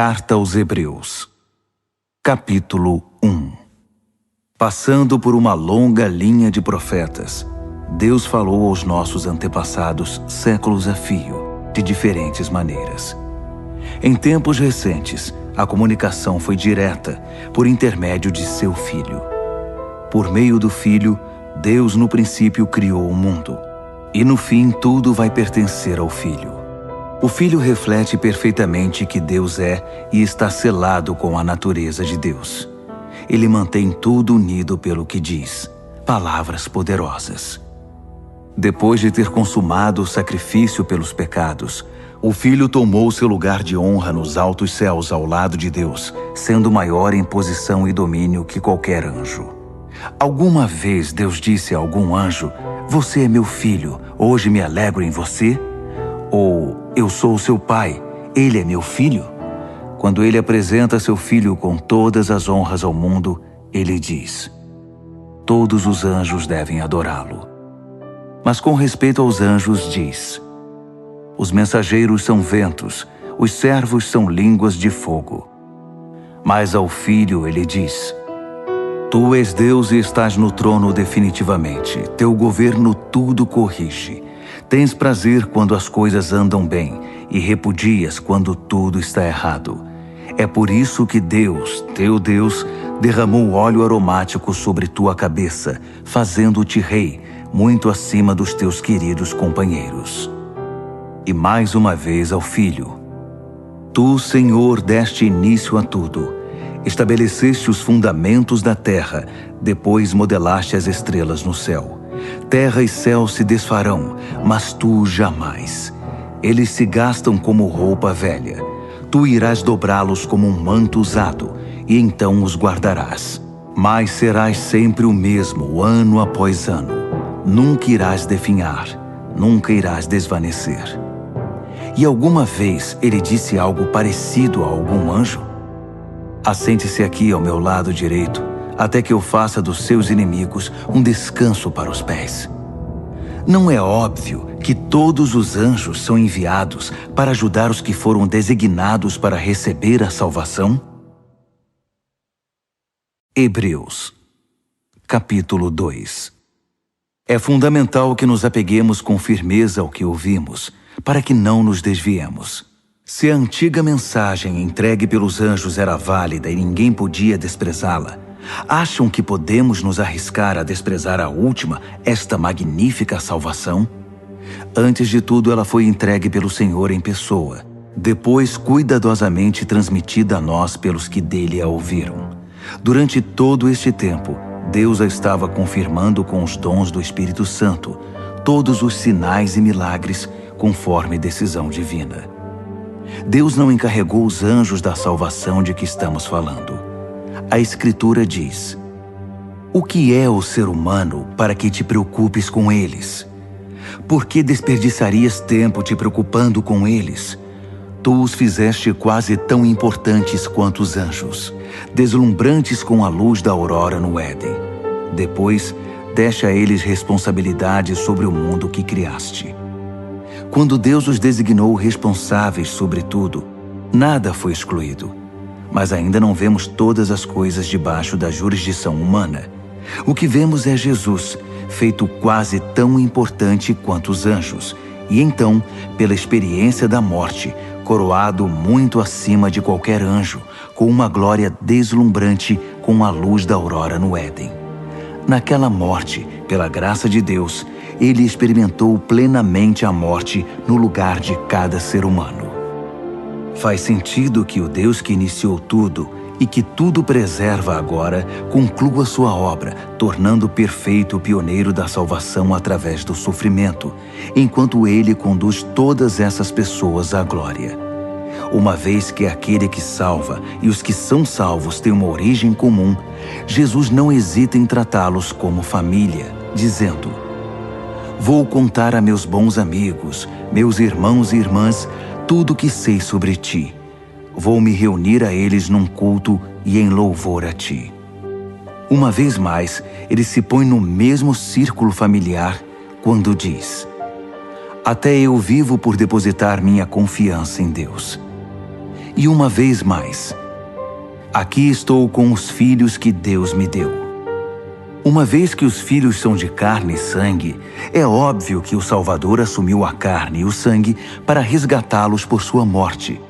Carta aos Hebreus, capítulo 1. Passando por uma longa linha de profetas, Deus falou aos nossos antepassados séculos a fio, de diferentes maneiras. Em tempos recentes, a comunicação foi direta, por intermédio de seu Filho. Por meio do Filho, Deus no princípio criou o mundo, e no fim tudo vai pertencer ao Filho. O Filho reflete perfeitamente que Deus é e está selado com a natureza de Deus. Ele mantém tudo unido pelo que diz, palavras poderosas. Depois de ter consumado o sacrifício pelos pecados, o Filho tomou seu lugar de honra nos altos céus ao lado de Deus, sendo maior em posição e domínio que qualquer anjo. Alguma vez Deus disse a algum anjo: "Você é meu filho, hoje me alegro em você"? Ou "Eu sou o seu pai, ele é meu filho"? Quando ele apresenta seu filho com todas as honras ao mundo, ele diz: "Todos os anjos devem adorá-lo". Mas com respeito aos anjos diz: "Os mensageiros são ventos, os servos são línguas de fogo". Mas ao filho ele diz: "Tu és Deus e estás no trono definitivamente, teu governo tudo corrige. Tens prazer quando as coisas andam bem e repudias quando tudo está errado. É por isso que Deus, teu Deus, derramou óleo aromático sobre tua cabeça, fazendo-te rei, muito acima dos teus queridos companheiros". E mais uma vez ao Filho: "Tu, Senhor, deste início a tudo. Estabeleceste os fundamentos da terra, depois modelaste as estrelas no céu. Terra e céu se desfarão, mas tu jamais. Eles se gastam como roupa velha. Tu irás dobrá-los como um manto usado, e então os guardarás. Mas serás sempre o mesmo, ano após ano. Nunca irás definhar, nunca irás desvanecer". E alguma vez ele disse algo parecido a algum anjo? "Assente-se aqui ao meu lado direito, até que eu faça dos seus inimigos um descanso para os pés". Não é óbvio que todos os anjos são enviados para ajudar os que foram designados para receber a salvação? Hebreus, capítulo 2. É fundamental que nos apeguemos com firmeza ao que ouvimos, para que não nos desviemos. Se a antiga mensagem entregue pelos anjos era válida e ninguém podia desprezá-la, acham que podemos nos arriscar a desprezar a última, esta magnífica salvação? Antes de tudo, ela foi entregue pelo Senhor em pessoa, depois cuidadosamente transmitida a nós pelos que dele a ouviram. Durante todo este tempo, Deus a estava confirmando com os dons do Espírito Santo, todos os sinais e milagres, conforme decisão divina. Deus não encarregou os anjos da salvação de que estamos falando. A Escritura diz: "O que é o ser humano para que te preocupes com eles? Por que desperdiçarias tempo te preocupando com eles? Tu os fizeste quase tão importantes quanto os anjos, deslumbrantes com a luz da aurora no Éden. Depois, deste a eles responsabilidade sobre o mundo que criaste". Quando Deus os designou responsáveis sobre tudo, nada foi excluído. Mas ainda não vemos todas as coisas debaixo da jurisdição humana. O que vemos é Jesus, feito quase tão importante quanto os anjos, e então, pela experiência da morte, coroado muito acima de qualquer anjo, com uma glória deslumbrante com a luz da aurora no Éden. Naquela morte, pela graça de Deus, ele experimentou plenamente a morte no lugar de cada ser humano. Faz sentido que o Deus que iniciou tudo e que tudo preserva agora conclua sua obra, tornando perfeito o pioneiro da salvação através do sofrimento, enquanto ele conduz todas essas pessoas à glória. Uma vez que aquele que salva e os que são salvos têm uma origem comum, Jesus não hesita em tratá-los como família, dizendo: "Vou contar a meus bons amigos, meus irmãos e irmãs, tudo o que sei sobre ti. Vou me reunir a eles num culto e em louvor a ti". Uma vez mais, ele se põe no mesmo círculo familiar quando diz: "Até eu vivo por depositar minha confiança em Deus". E uma vez mais, aqui estou com os filhos que Deus me deu. Uma vez que os filhos são de carne e sangue, é óbvio que o Salvador assumiu a carne e o sangue para resgatá-los por sua morte.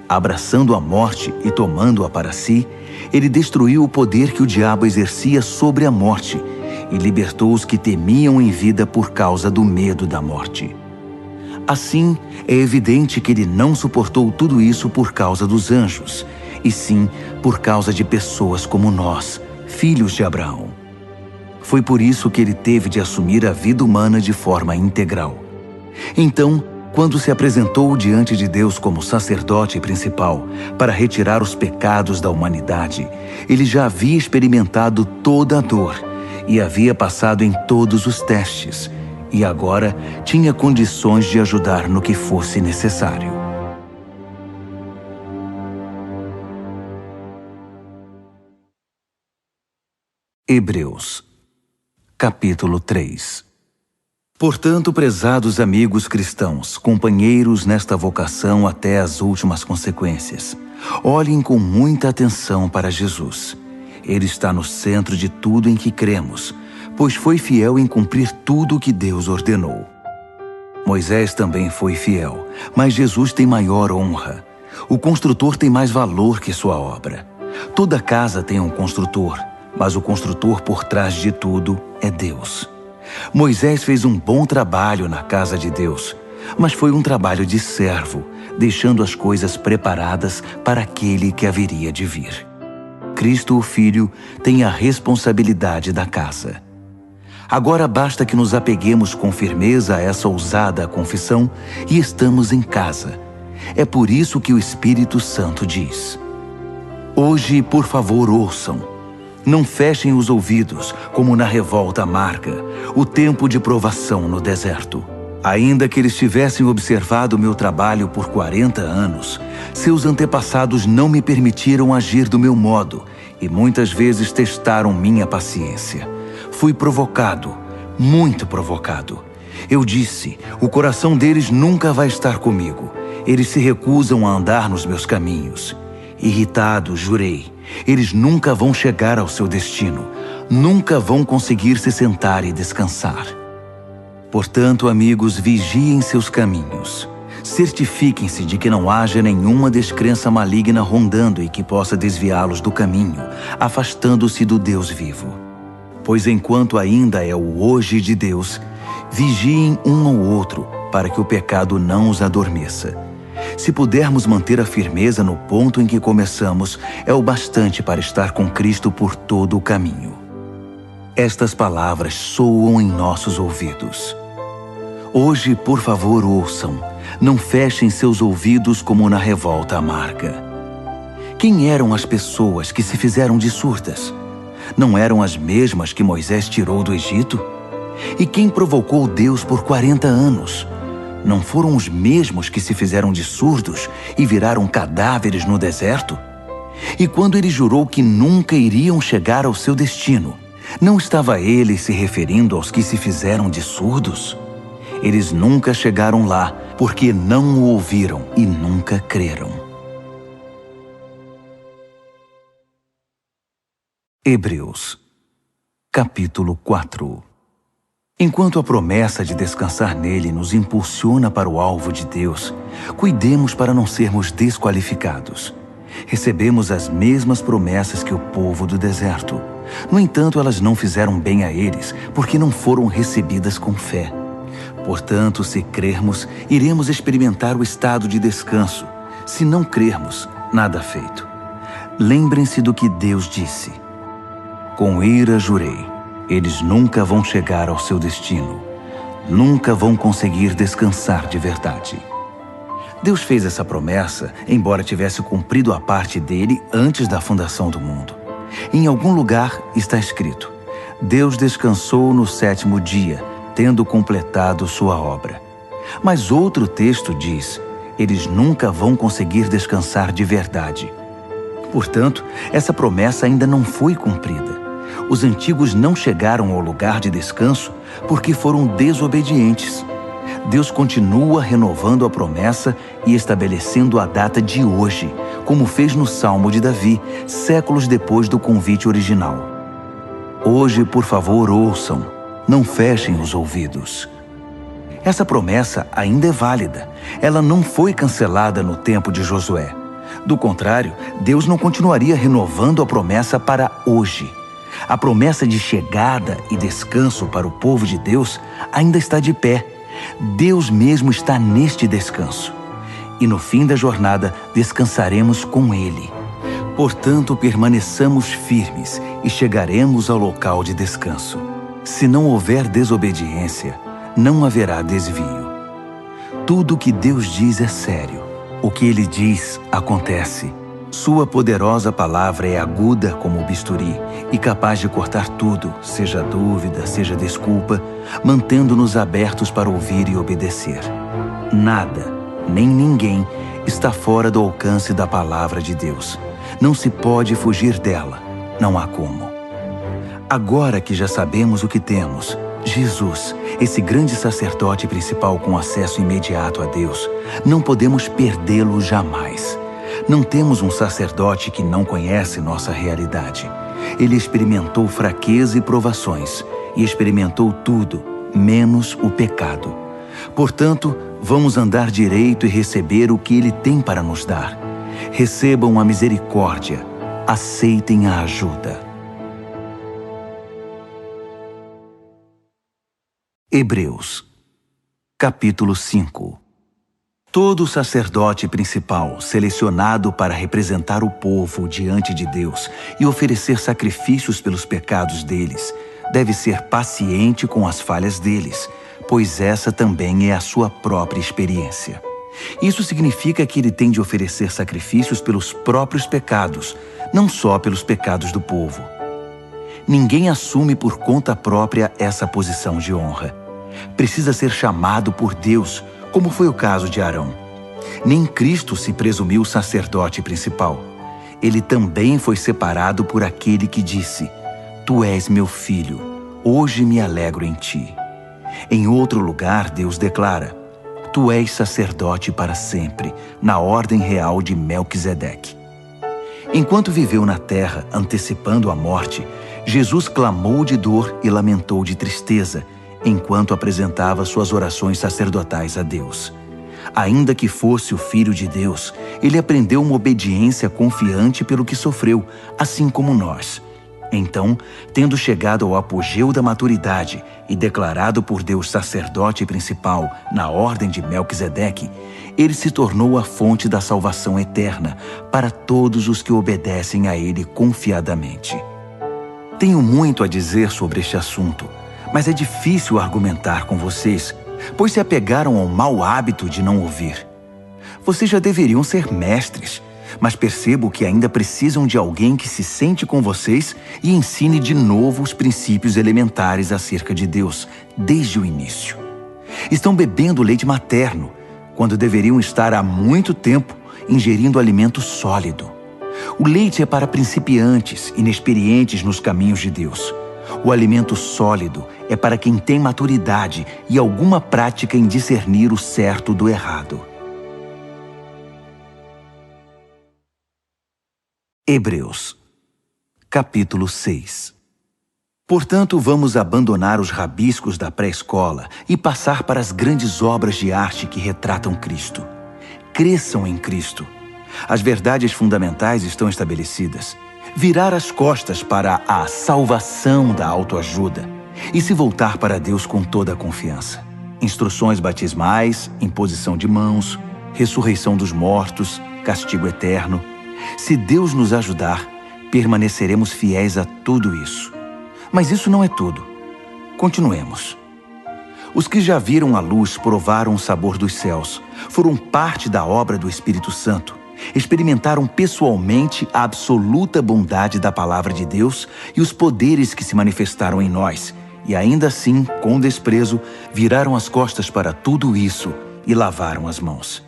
Abraçando a morte e tomando-a para si, ele destruiu o poder que o diabo exercia sobre a morte e libertou os que temiam em vida por causa do medo da morte. Assim, é evidente que ele não suportou tudo isso por causa dos anjos, e sim por causa de pessoas como nós, filhos de Abraão. Foi por isso que ele teve de assumir a vida humana de forma integral. Então, quando se apresentou diante de Deus como sacerdote principal para retirar os pecados da humanidade, ele já havia experimentado toda a dor e havia passado em todos os testes, e agora tinha condições de ajudar no que fosse necessário. Hebreus, capítulo 3. Portanto, prezados amigos cristãos, companheiros nesta vocação até as últimas consequências, olhem com muita atenção para Jesus. Ele está no centro de tudo em que cremos, pois foi fiel em cumprir tudo o que Deus ordenou. Moisés também foi fiel, mas Jesus tem maior honra. O construtor tem mais valor que sua obra. Toda casa tem um construtor, mas o construtor por trás de tudo é Deus. Moisés fez um bom trabalho na casa de Deus, mas foi um trabalho de servo, deixando as coisas preparadas para aquele que haveria de vir. Cristo, o Filho, tem a responsabilidade da casa. Agora basta que nos apeguemos com firmeza a essa ousada confissão e estamos em casa. É por isso que o Espírito Santo diz: hoje, por favor, ouçam. Não fechem os ouvidos, como na revolta amarga, o tempo de provação no deserto. Ainda que eles tivessem observado meu trabalho por 40 anos, seus antepassados não me permitiram agir do meu modo e muitas vezes testaram minha paciência. Fui provocado, muito provocado. Eu disse, o coração deles nunca vai estar comigo. Eles se recusam a andar nos meus caminhos. Irritado, jurei, eles nunca vão chegar ao seu destino, nunca vão conseguir se sentar e descansar. Portanto, amigos, vigiem seus caminhos. Certifiquem-se de que não haja nenhuma descrença maligna rondando e que possa desviá-los do caminho, afastando-se do Deus vivo. Pois enquanto ainda é o hoje de Deus, vigiem um ao outro para que o pecado não os adormeça. Se pudermos manter a firmeza no ponto em que começamos, é o bastante para estar com Cristo por todo o caminho. Estas palavras soam em nossos ouvidos. Hoje, por favor, ouçam. Não fechem seus ouvidos como na revolta amarga. Quem eram as pessoas que se fizeram de surdas? Não eram as mesmas que Moisés tirou do Egito? E quem provocou Deus por 40 anos? Não foram os mesmos que se fizeram de surdos e viraram cadáveres no deserto? E quando ele jurou que nunca iriam chegar ao seu destino, não estava ele se referindo aos que se fizeram de surdos? Eles nunca chegaram lá porque não o ouviram e nunca creram. Hebreus, capítulo 4. Enquanto a promessa de descansar nele nos impulsiona para o alvo de Deus, cuidemos para não sermos desqualificados. Recebemos as mesmas promessas que o povo do deserto. No entanto, elas não fizeram bem a eles, porque não foram recebidas com fé. Portanto, se crermos, iremos experimentar o estado de descanso. Se não crermos, nada feito. Lembrem-se do que Deus disse. Com ira jurei. Eles nunca vão chegar ao seu destino. Nunca vão conseguir descansar de verdade. Deus fez essa promessa, embora tivesse cumprido a parte dele antes da fundação do mundo. Em algum lugar está escrito: Deus descansou no 7º dia, tendo completado sua obra. Mas outro texto diz: eles nunca vão conseguir descansar de verdade. Portanto, essa promessa ainda não foi cumprida. Os antigos não chegaram ao lugar de descanso porque foram desobedientes. Deus continua renovando a promessa e estabelecendo a data de hoje, como fez no Salmo de Davi, séculos depois do convite original. Hoje, por favor, ouçam, não fechem os ouvidos. Essa promessa ainda é válida. Ela não foi cancelada no tempo de Josué. Do contrário, Deus não continuaria renovando a promessa para hoje. A promessa de chegada e descanso para o povo de Deus ainda está de pé. Deus mesmo está neste descanso. E no fim da jornada, descansaremos com Ele. Portanto, permaneçamos firmes e chegaremos ao local de descanso. Se não houver desobediência, não haverá desvio. Tudo o que Deus diz é sério. O que Ele diz, acontece. Sua poderosa palavra é aguda como o bisturi e capaz de cortar tudo, seja dúvida, seja desculpa, mantendo-nos abertos para ouvir e obedecer. Nada, nem ninguém, está fora do alcance da palavra de Deus. Não se pode fugir dela, não há como. Agora que já sabemos o que temos, Jesus, esse grande sacerdote principal com acesso imediato a Deus, não podemos perdê-lo jamais. Não temos um sacerdote que não conhece nossa realidade. Ele experimentou fraqueza e provações, e experimentou tudo, menos o pecado. Portanto, vamos andar direito e receber o que Ele tem para nos dar. Recebam a misericórdia, aceitem a ajuda. Hebreus, capítulo 5. Todo sacerdote principal, selecionado para representar o povo diante de Deus e oferecer sacrifícios pelos pecados deles, deve ser paciente com as falhas deles, pois essa também é a sua própria experiência. Isso significa que ele tem de oferecer sacrifícios pelos próprios pecados, não só pelos pecados do povo. Ninguém assume por conta própria essa posição de honra. Precisa ser chamado por Deus, como foi o caso de Arão. Nem Cristo se presumiu sacerdote principal. Ele também foi separado por aquele que disse: Tu és meu filho, hoje me alegro em ti. Em outro lugar, Deus declara: Tu és sacerdote para sempre, na ordem real de Melquisedeque. Enquanto viveu na terra, antecipando a morte, Jesus clamou de dor e lamentou de tristeza, enquanto apresentava suas orações sacerdotais a Deus. Ainda que fosse o Filho de Deus, ele aprendeu uma obediência confiante pelo que sofreu, assim como nós. Então, tendo chegado ao apogeu da maturidade e declarado por Deus sacerdote principal na ordem de Melquisedeque, ele se tornou a fonte da salvação eterna para todos os que obedecem a ele confiadamente. Tenho muito a dizer sobre este assunto, mas é difícil argumentar com vocês, pois se apegaram ao mau hábito de não ouvir. Vocês já deveriam ser mestres, mas percebo que ainda precisam de alguém que se sente com vocês e ensine de novo os princípios elementares acerca de Deus, desde o início. Estão bebendo leite materno, quando deveriam estar há muito tempo ingerindo alimento sólido. O leite é para principiantes, inexperientes nos caminhos de Deus. O alimento sólido é para quem tem maturidade e alguma prática em discernir o certo do errado. Hebreus, capítulo 6. Portanto, vamos abandonar os rabiscos da pré-escola e passar para as grandes obras de arte que retratam Cristo. Cresçam em Cristo. As verdades fundamentais estão estabelecidas. Virar as costas para a salvação da autoajuda e se voltar para Deus com toda a confiança. Instruções batismais, imposição de mãos, ressurreição dos mortos, castigo eterno. Se Deus nos ajudar, permaneceremos fiéis a tudo isso. Mas isso não é tudo. Continuemos. Os que já viram a luz provaram o sabor dos céus, foram parte da obra do Espírito Santo, experimentaram pessoalmente a absoluta bondade da palavra de Deus e os poderes que se manifestaram em nós, e ainda assim, com desprezo, viraram as costas para tudo isso e lavaram as mãos.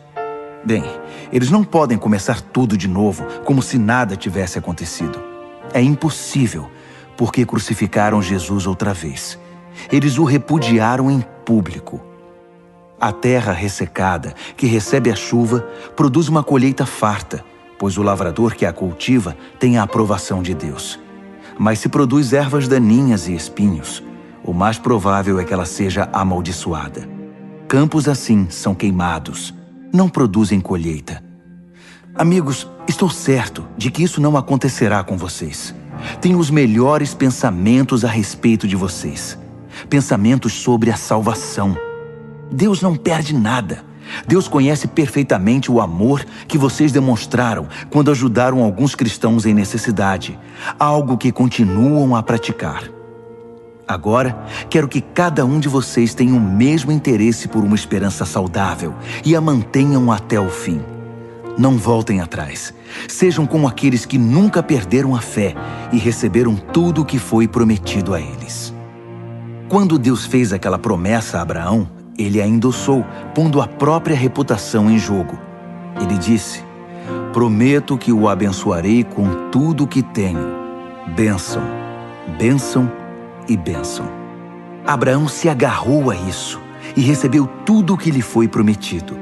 Bem, eles não podem começar tudo de novo, como se nada tivesse acontecido. É impossível, porque crucificaram Jesus outra vez. Eles o repudiaram em público. A terra ressecada, que recebe a chuva, produz uma colheita farta, pois o lavrador que a cultiva tem a aprovação de Deus. Mas se produz ervas daninhas e espinhos, o mais provável é que ela seja amaldiçoada. Campos assim são queimados, não produzem colheita. Amigos, estou certo de que isso não acontecerá com vocês. Tenho os melhores pensamentos a respeito de vocês. Pensamentos sobre a salvação. Deus não perde nada. Deus conhece perfeitamente o amor que vocês demonstraram quando ajudaram alguns cristãos em necessidade, algo que continuam a praticar. Agora, quero que cada um de vocês tenha o mesmo interesse por uma esperança saudável e a mantenham até o fim. Não voltem atrás. Sejam como aqueles que nunca perderam a fé e receberam tudo o que foi prometido a eles. Quando Deus fez aquela promessa a Abraão, ele a endossou, pondo a própria reputação em jogo. Ele disse: prometo que o abençoarei com tudo o que tenho. Bênção, bênção e bênção. Abraão se agarrou a isso e recebeu tudo o que lhe foi prometido.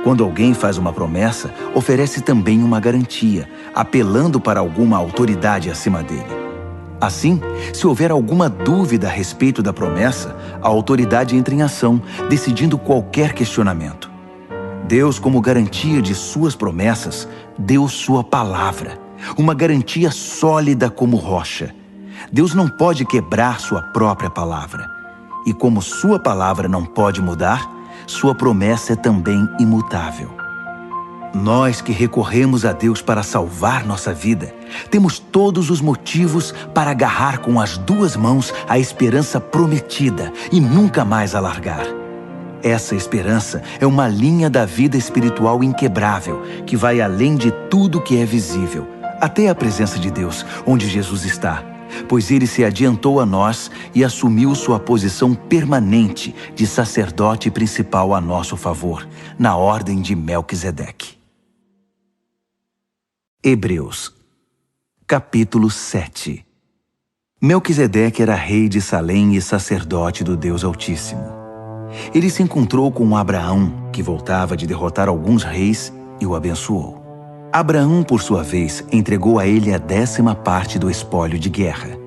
Quando alguém faz uma promessa, oferece também uma garantia, apelando para alguma autoridade acima dele. Assim, se houver alguma dúvida a respeito da promessa, a autoridade entra em ação, decidindo qualquer questionamento. Deus, como garantia de suas promessas, deu sua palavra, uma garantia sólida como rocha. Deus não pode quebrar sua própria palavra. E como sua palavra não pode mudar, sua promessa é também imutável. Nós que recorremos a Deus para salvar nossa vida, temos todos os motivos para agarrar com as duas mãos a esperança prometida e nunca mais a largar. Essa esperança é uma linha da vida espiritual inquebrável que vai além de tudo que é visível, até a presença de Deus, onde Jesus está, pois ele se adiantou a nós e assumiu sua posição permanente de sacerdote principal a nosso favor, na ordem de Melquisedeque. Hebreus, capítulo 7. Melquisedeque era rei de Salém e sacerdote do Deus Altíssimo. Ele se encontrou com Abraão, que voltava de derrotar alguns reis, e o abençoou. Abraão, por sua vez, entregou a ele a 10ª parte do espólio de guerra.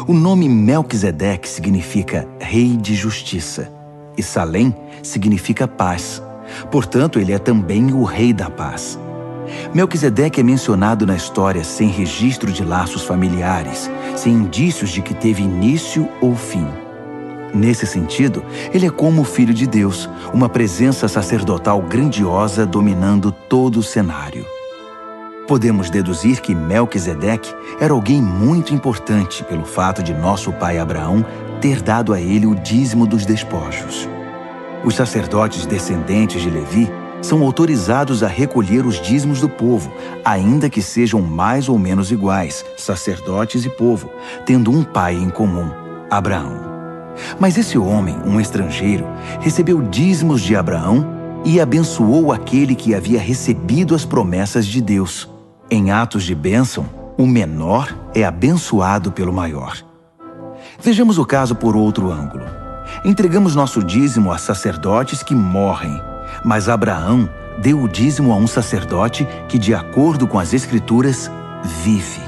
O nome Melquisedeque significa rei de justiça, e Salém significa paz. Portanto, ele é também o rei da paz. Melquisedeque é mencionado na história sem registro de laços familiares, sem indícios de que teve início ou fim. Nesse sentido, ele é como o Filho de Deus, uma presença sacerdotal grandiosa dominando todo o cenário. Podemos deduzir que Melquisedeque era alguém muito importante pelo fato de nosso pai Abraão ter dado a ele o dízimo dos despojos. Os sacerdotes descendentes de Levi são autorizados a recolher os dízimos do povo, ainda que sejam mais ou menos iguais, sacerdotes e povo, tendo um pai em comum, Abraão. Mas esse homem, um estrangeiro, recebeu dízimos de Abraão e abençoou aquele que havia recebido as promessas de Deus. Em atos de bênção, o menor é abençoado pelo maior. Vejamos o caso por outro ângulo. Entregamos nosso dízimo a sacerdotes que morrem, mas Abraão deu o dízimo a um sacerdote que, de acordo com as Escrituras, vive.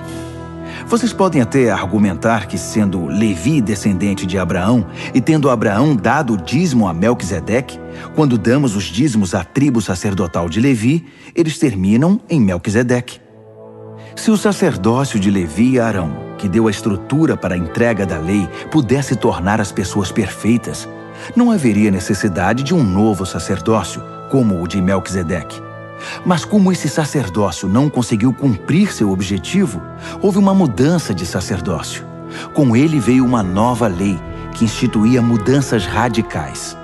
Vocês podem até argumentar que, sendo Levi descendente de Abraão e tendo Abraão dado o dízimo a Melquisedeque, quando damos os dízimos à tribo sacerdotal de Levi, eles terminam em Melquisedeque. Se o sacerdócio de Levi e Arão, que deu a estrutura para a entrega da lei, pudesse tornar as pessoas perfeitas, não haveria necessidade de um novo sacerdócio, como o de Melquisedeque. Mas como esse sacerdócio não conseguiu cumprir seu objetivo, houve uma mudança de sacerdócio. Com ele veio uma nova lei, que instituía mudanças radicais.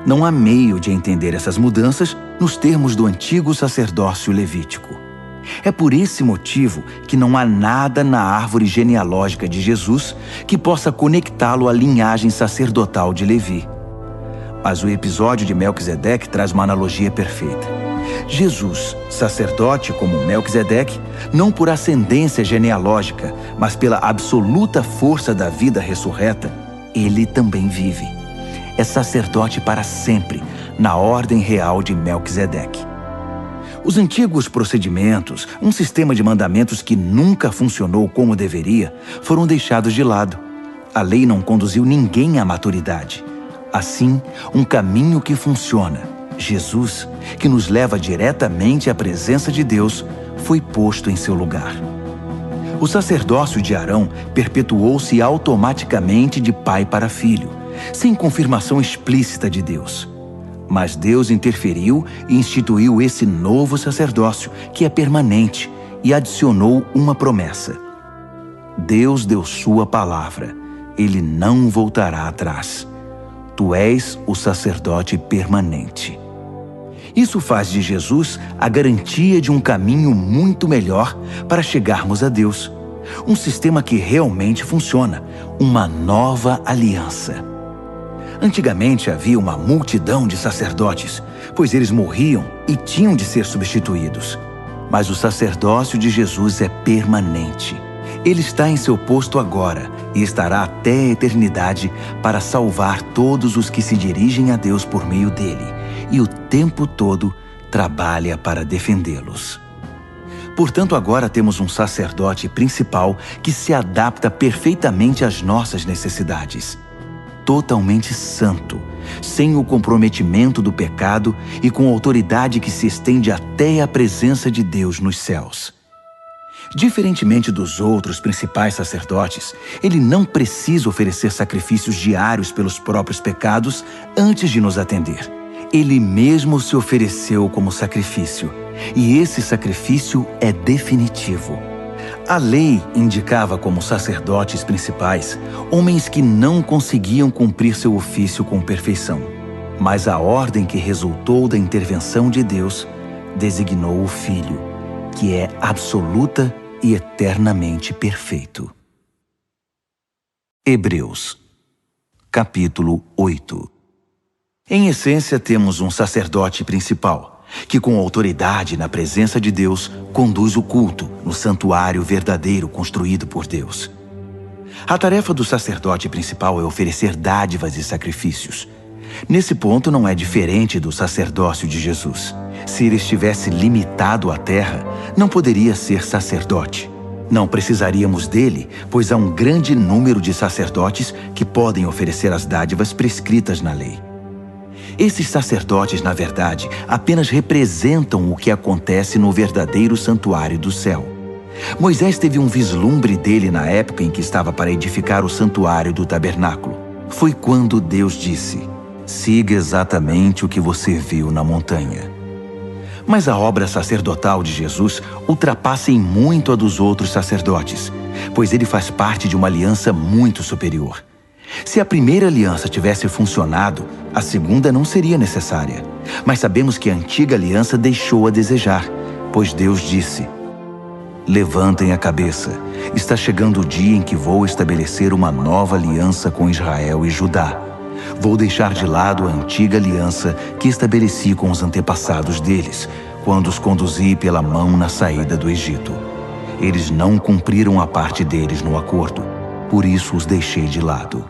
Não há meio de entender essas mudanças nos termos do antigo sacerdócio levítico. É por esse motivo que não há nada na árvore genealógica de Jesus que possa conectá-lo à linhagem sacerdotal de Levi. Mas o episódio de Melquisedeque traz uma analogia perfeita. Jesus, sacerdote como Melquisedeque, não por ascendência genealógica, mas pela absoluta força da vida ressurreta, ele também vive. É sacerdote para sempre, na ordem real de Melquisedeque. Os antigos procedimentos, um sistema de mandamentos que nunca funcionou como deveria, foram deixados de lado. A lei não conduziu ninguém à maturidade. Assim, um caminho que funciona, Jesus, que nos leva diretamente à presença de Deus, foi posto em seu lugar. O sacerdócio de Arão perpetuou-se automaticamente de pai para filho, sem confirmação explícita de Deus. Mas Deus interferiu e instituiu esse novo sacerdócio, que é permanente, e adicionou uma promessa. Deus deu sua palavra, ele não voltará atrás. Tu és o sacerdote permanente. Isso faz de Jesus a garantia de um caminho muito melhor para chegarmos a Deus. Um sistema que realmente funciona, uma nova aliança. Antigamente havia uma multidão de sacerdotes, pois eles morriam e tinham de ser substituídos. Mas o sacerdócio de Jesus é permanente. Ele está em seu posto agora e estará até a eternidade para salvar todos os que se dirigem a Deus por meio dele, e o tempo todo trabalha para defendê-los. Portanto, agora temos um sacerdote principal que se adapta perfeitamente às nossas necessidades. Totalmente santo, sem o comprometimento do pecado e com autoridade que se estende até a presença de Deus nos céus. Diferentemente dos outros principais sacerdotes, ele não precisa oferecer sacrifícios diários pelos próprios pecados antes de nos atender. Ele mesmo se ofereceu como sacrifício, e esse sacrifício é definitivo. A lei indicava como sacerdotes principais homens que não conseguiam cumprir seu ofício com perfeição. Mas a ordem que resultou da intervenção de Deus designou o Filho, que é absoluta e eternamente perfeito. Hebreus, capítulo 8. Em essência, temos um sacerdote principal, que com autoridade na presença de Deus conduz o culto no santuário verdadeiro construído por Deus. A tarefa do sacerdote principal é oferecer dádivas e sacrifícios. Nesse ponto não é diferente do sacerdócio de Jesus. Se ele estivesse limitado à terra, não poderia ser sacerdote. Não precisaríamos dele, pois há um grande número de sacerdotes que podem oferecer as dádivas prescritas na lei. Esses sacerdotes, na verdade, apenas representam o que acontece no verdadeiro santuário do céu. Moisés teve um vislumbre dele na época em que estava para edificar o santuário do tabernáculo. Foi quando Deus disse: siga exatamente o que você viu na montanha. Mas a obra sacerdotal de Jesus ultrapassa em muito a dos outros sacerdotes, pois ele faz parte de uma aliança muito superior. Se a primeira aliança tivesse funcionado, a segunda não seria necessária. Mas sabemos que a antiga aliança deixou a desejar, pois Deus disse: levantem a cabeça, está chegando o dia em que vou estabelecer uma nova aliança com Israel e Judá. Vou deixar de lado a antiga aliança que estabeleci com os antepassados deles, quando os conduzi pela mão na saída do Egito. Eles não cumpriram a parte deles no acordo, por isso os deixei de lado.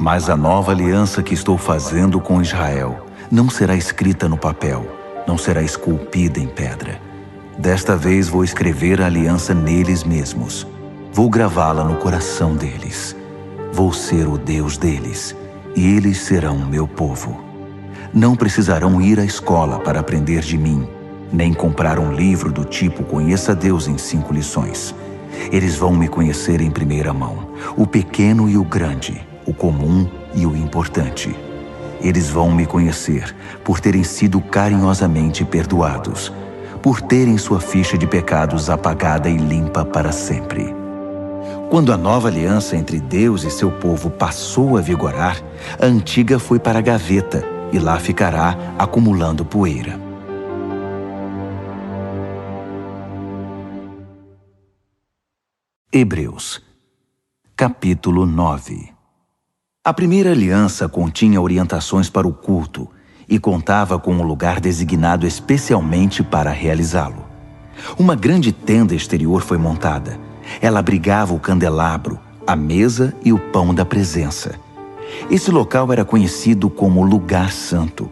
Mas a nova aliança que estou fazendo com Israel não será escrita no papel, não será esculpida em pedra. Desta vez vou escrever a aliança neles mesmos. Vou gravá-la no coração deles. Vou ser o Deus deles, e eles serão meu povo. Não precisarão ir à escola para aprender de mim, nem comprar um livro do tipo Conheça Deus em 5 lições. Eles vão me conhecer em primeira mão, o pequeno e o grande, o comum e o importante. Eles vão me conhecer por terem sido carinhosamente perdoados, por terem sua ficha de pecados apagada e limpa para sempre. Quando a nova aliança entre Deus e seu povo passou a vigorar, a antiga foi para a gaveta e lá ficará acumulando poeira. Hebreus, capítulo 9. A primeira aliança continha orientações para o culto e contava com um lugar designado especialmente para realizá-lo. Uma grande tenda exterior foi montada. Ela abrigava o candelabro, a mesa e o pão da presença. Esse local era conhecido como Lugar Santo.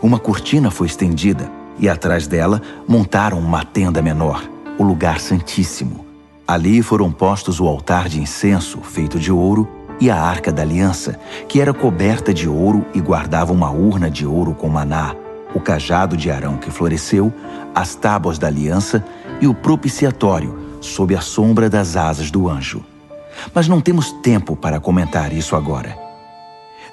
Uma cortina foi estendida e atrás dela montaram uma tenda menor, o lugar santíssimo. Ali foram postos o altar de incenso, feito de ouro, e a arca da aliança, que era coberta de ouro e guardava uma urna de ouro com maná, o cajado de Arão que floresceu, as tábuas da aliança e o propiciatório, sob a sombra das asas do anjo. Mas não temos tempo para comentar isso agora.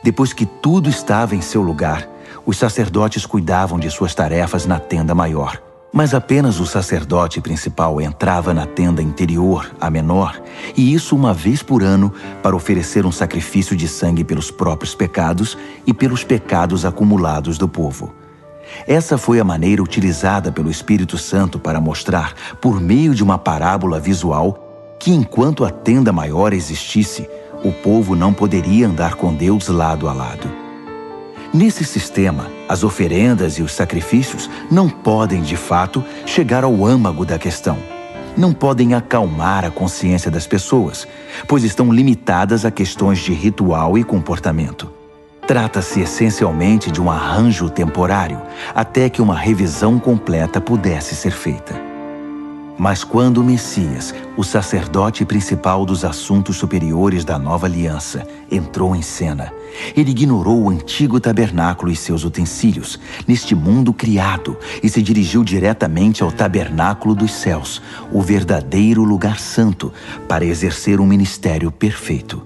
Depois que tudo estava em seu lugar, os sacerdotes cuidavam de suas tarefas na tenda maior. Mas apenas o sacerdote principal entrava na tenda interior, a menor, e isso uma vez por ano, para oferecer um sacrifício de sangue pelos próprios pecados e pelos pecados acumulados do povo. Essa foi a maneira utilizada pelo Espírito Santo para mostrar, por meio de uma parábola visual, que enquanto a tenda maior existisse, o povo não poderia andar com Deus lado a lado. Nesse sistema, as oferendas e os sacrifícios não podem, de fato, chegar ao âmago da questão. Não podem acalmar a consciência das pessoas, pois estão limitadas a questões de ritual e comportamento. Trata-se essencialmente de um arranjo temporário, até que uma revisão completa pudesse ser feita. Mas quando o Messias, o sacerdote principal dos assuntos superiores da nova aliança, entrou em cena, ele ignorou o antigo tabernáculo e seus utensílios, neste mundo criado, e se dirigiu diretamente ao tabernáculo dos céus, o verdadeiro lugar santo, para exercer um ministério perfeito.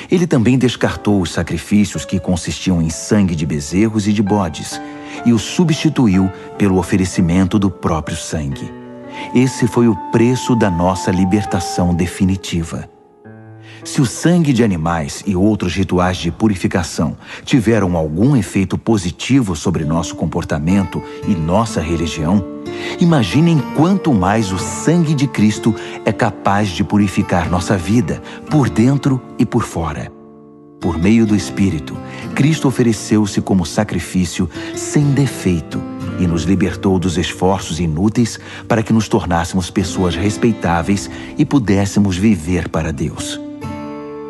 Ele também descartou os sacrifícios que consistiam em sangue de bezerros e de bodes, e os substituiu pelo oferecimento do próprio sangue. Esse foi o preço da nossa libertação definitiva. Se o sangue de animais e outros rituais de purificação tiveram algum efeito positivo sobre nosso comportamento e nossa religião, imaginem quanto mais o sangue de Cristo é capaz de purificar nossa vida, por dentro e por fora. Por meio do Espírito, Cristo ofereceu-se como sacrifício sem defeito e nos libertou dos esforços inúteis para que nos tornássemos pessoas respeitáveis e pudéssemos viver para Deus.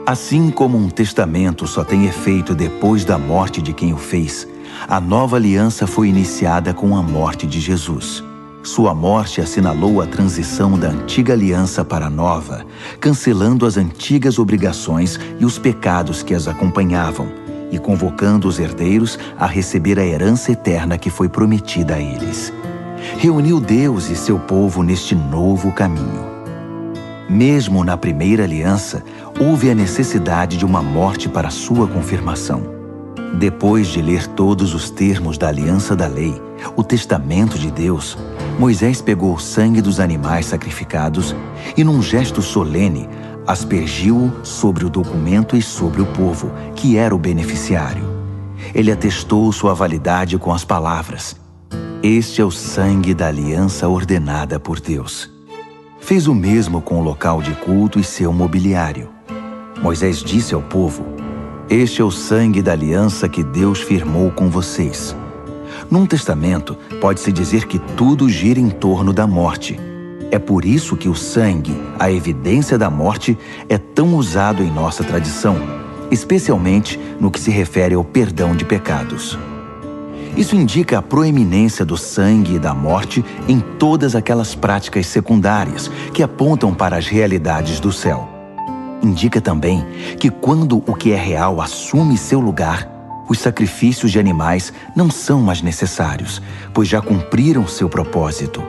Assim como um testamento só tem efeito depois da morte de quem o fez, a nova aliança foi iniciada com a morte de Jesus. Sua morte assinalou a transição da antiga aliança para a nova, cancelando as antigas obrigações e os pecados que as acompanhavam, e convocando os herdeiros a receber a herança eterna que foi prometida a eles. Reuniu Deus e seu povo neste novo caminho. Mesmo na primeira aliança, houve a necessidade de uma morte para sua confirmação. Depois de ler todos os termos da aliança da lei, o testamento de Deus, Moisés pegou o sangue dos animais sacrificados e, num gesto solene, aspergiu-o sobre o documento e sobre o povo, que era o beneficiário. Ele atestou sua validade com as palavras: "Este é o sangue da aliança ordenada por Deus." Fez o mesmo com o local de culto e seu mobiliário. Moisés disse ao povo: "Este é o sangue da aliança que Deus firmou com vocês." Num testamento, pode-se dizer que tudo gira em torno da morte. É por isso que o sangue, a evidência da morte, é tão usado em nossa tradição, especialmente no que se refere ao perdão de pecados. Isso indica a proeminência do sangue e da morte em todas aquelas práticas secundárias que apontam para as realidades do céu. Indica também que quando o que é real assume seu lugar, os sacrifícios de animais não são mais necessários, pois já cumpriram seu propósito.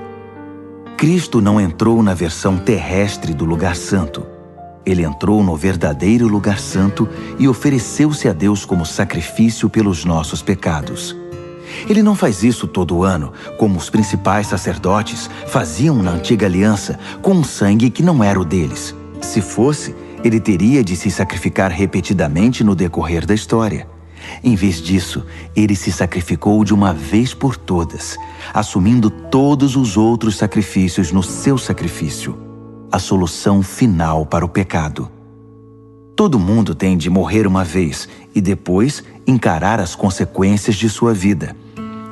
Cristo não entrou na versão terrestre do lugar santo. Ele entrou no verdadeiro lugar santo e ofereceu-se a Deus como sacrifício pelos nossos pecados. Ele não faz isso todo ano, como os principais sacerdotes faziam na antiga aliança, com um sangue que não era o deles. Se fosse, ele teria de se sacrificar repetidamente no decorrer da história. Em vez disso, ele se sacrificou de uma vez por todas, assumindo todos os outros sacrifícios no seu sacrifício, a solução final para o pecado. Todo mundo tem de morrer uma vez e depois encarar as consequências de sua vida.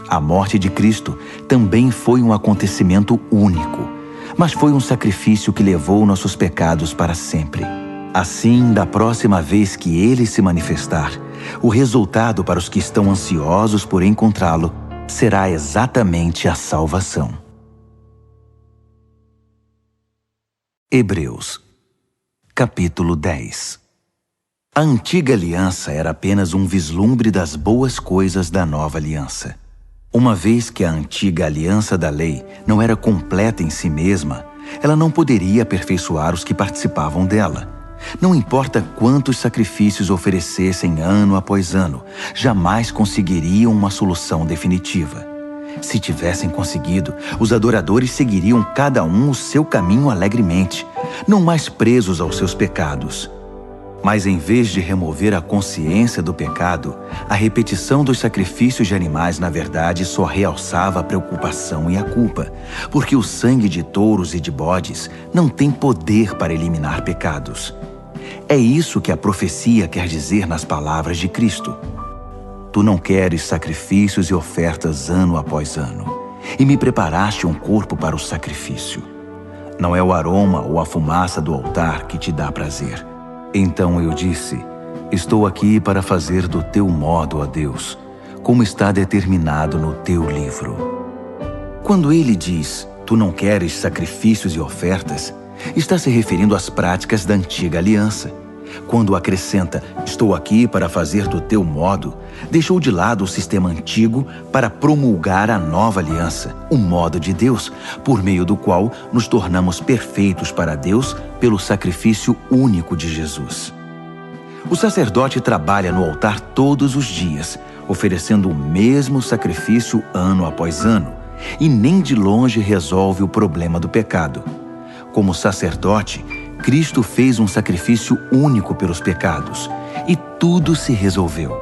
A morte de Cristo também foi um acontecimento único, mas foi um sacrifício que levou nossos pecados para sempre. Assim, da próxima vez que ele se manifestar, o resultado para os que estão ansiosos por encontrá-lo será exatamente a salvação. Hebreus, capítulo 10. A antiga aliança era apenas um vislumbre das boas coisas da nova aliança. Uma vez que a antiga aliança da lei não era completa em si mesma, ela não poderia aperfeiçoar os que participavam dela. Não importa quantos sacrifícios oferecessem ano após ano, jamais conseguiriam uma solução definitiva. Se tivessem conseguido, os adoradores seguiriam cada um o seu caminho alegremente, não mais presos aos seus pecados. Mas em vez de remover a consciência do pecado, a repetição dos sacrifícios de animais, na verdade, só realçava a preocupação e a culpa, porque o sangue de touros e de bodes não tem poder para eliminar pecados. É isso que a profecia quer dizer nas palavras de Cristo. Tu não queres sacrifícios e ofertas ano após ano, e me preparaste um corpo para o sacrifício. Não é o aroma ou a fumaça do altar que te dá prazer. Então eu disse, estou aqui para fazer do teu modo, ó Deus, como está determinado no teu livro. Quando ele diz, tu não queres sacrifícios e ofertas, está se referindo às práticas da antiga aliança. Quando acrescenta, estou aqui para fazer do teu modo, deixou de lado o sistema antigo para promulgar a nova aliança, o modo de Deus, por meio do qual nos tornamos perfeitos para Deus pelo sacrifício único de Jesus. O sacerdote trabalha no altar todos os dias, oferecendo o mesmo sacrifício ano após ano, e nem de longe resolve o problema do pecado. Como sacerdote, Cristo fez um sacrifício único pelos pecados, e tudo se resolveu.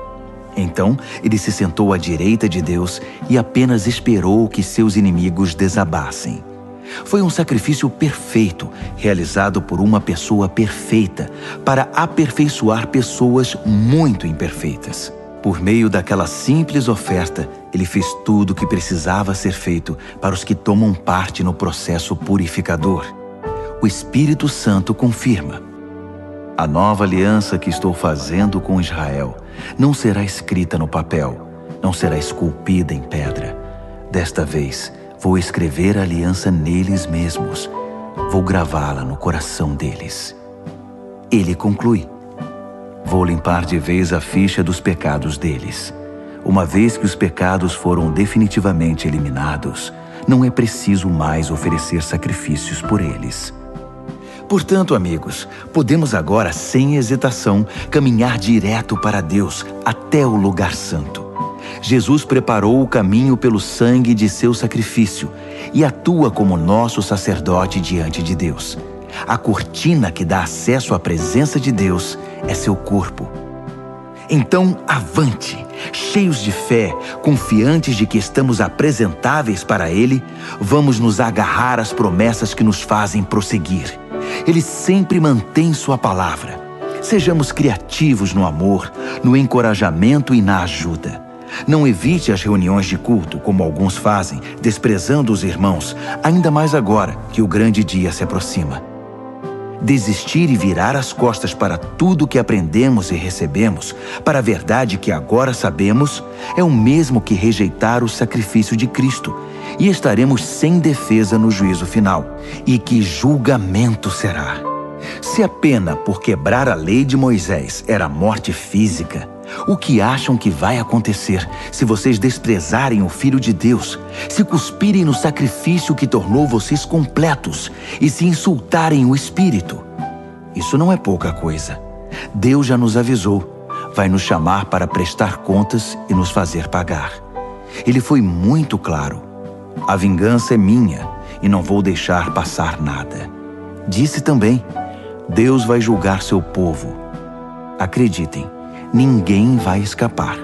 Então, ele se sentou à direita de Deus e apenas esperou que seus inimigos desabassem. Foi um sacrifício perfeito, realizado por uma pessoa perfeita, para aperfeiçoar pessoas muito imperfeitas. Por meio daquela simples oferta, ele fez tudo o que precisava ser feito para os que tomam parte no processo purificador. O Espírito Santo confirma. A nova aliança que estou fazendo com Israel não será escrita no papel, não será esculpida em pedra. Desta vez, vou escrever a aliança neles mesmos. Vou gravá-la no coração deles. Ele conclui. Vou limpar de vez a ficha dos pecados deles. Uma vez que os pecados foram definitivamente eliminados, não é preciso mais oferecer sacrifícios por eles. Portanto, amigos, podemos agora, sem hesitação, caminhar direto para Deus, até o lugar santo. Jesus preparou o caminho pelo sangue de seu sacrifício e atua como nosso sacerdote diante de Deus. A cortina que dá acesso à presença de Deus é seu corpo. Então, avante, cheios de fé, confiantes de que estamos apresentáveis para Ele, vamos nos agarrar às promessas que nos fazem prosseguir. Ele sempre mantém sua palavra. Sejamos criativos no amor, no encorajamento e na ajuda. Não evite as reuniões de culto, como alguns fazem, desprezando os irmãos, ainda mais agora que o grande dia se aproxima. Desistir e virar as costas para tudo que aprendemos e recebemos, para a verdade que agora sabemos, é o mesmo que rejeitar o sacrifício de Cristo, e estaremos sem defesa no juízo final. E que julgamento será! Se a pena por quebrar a lei de Moisés era morte física, o que acham que vai acontecer se vocês desprezarem o Filho de Deus, se cuspirem no sacrifício que tornou vocês completos e se insultarem o Espírito? Isso não é pouca coisa. Deus já nos avisou. Vai nos chamar para prestar contas e nos fazer pagar. Ele foi muito claro. A vingança é minha e não vou deixar passar nada. Disse também, Deus vai julgar seu povo. Acreditem, ninguém vai escapar.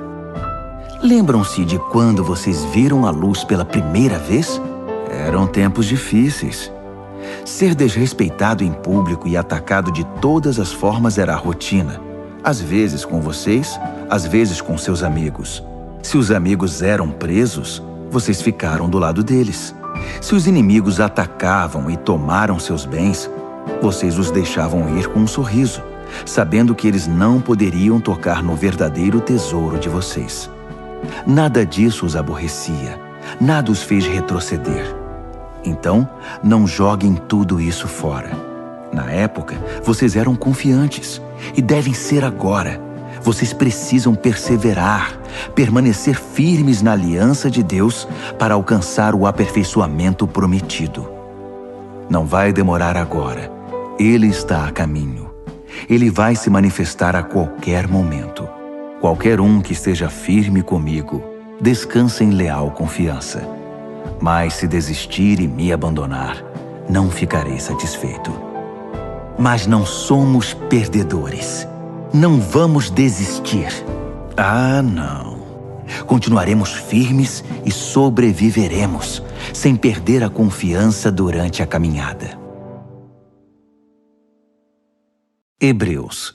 Lembram-se de quando vocês viram a luz pela primeira vez? Eram tempos difíceis. Ser desrespeitado em público e atacado de todas as formas era a rotina. Às vezes com vocês, às vezes com seus amigos. Se os amigos eram presos, vocês ficaram do lado deles. Se os inimigos atacavam e tomaram seus bens, vocês os deixavam ir com um sorriso. sabendo que eles não poderiam tocar no verdadeiro tesouro de vocês. Nada disso os aborrecia, nada os fez retroceder. Então, não joguem tudo isso fora. Na época, vocês eram confiantes e devem ser agora. Vocês precisam perseverar, permanecer firmes na aliança de Deus para alcançar o aperfeiçoamento prometido. Não vai demorar agora. Ele está a caminho. Ele vai se manifestar a qualquer momento. Qualquer um que esteja firme comigo, descansa em leal confiança. Mas se desistir e me abandonar, não ficarei satisfeito. Mas não somos perdedores. Não vamos desistir. Ah, não. Continuaremos firmes e sobreviveremos, sem perder a confiança durante a caminhada. Hebreus,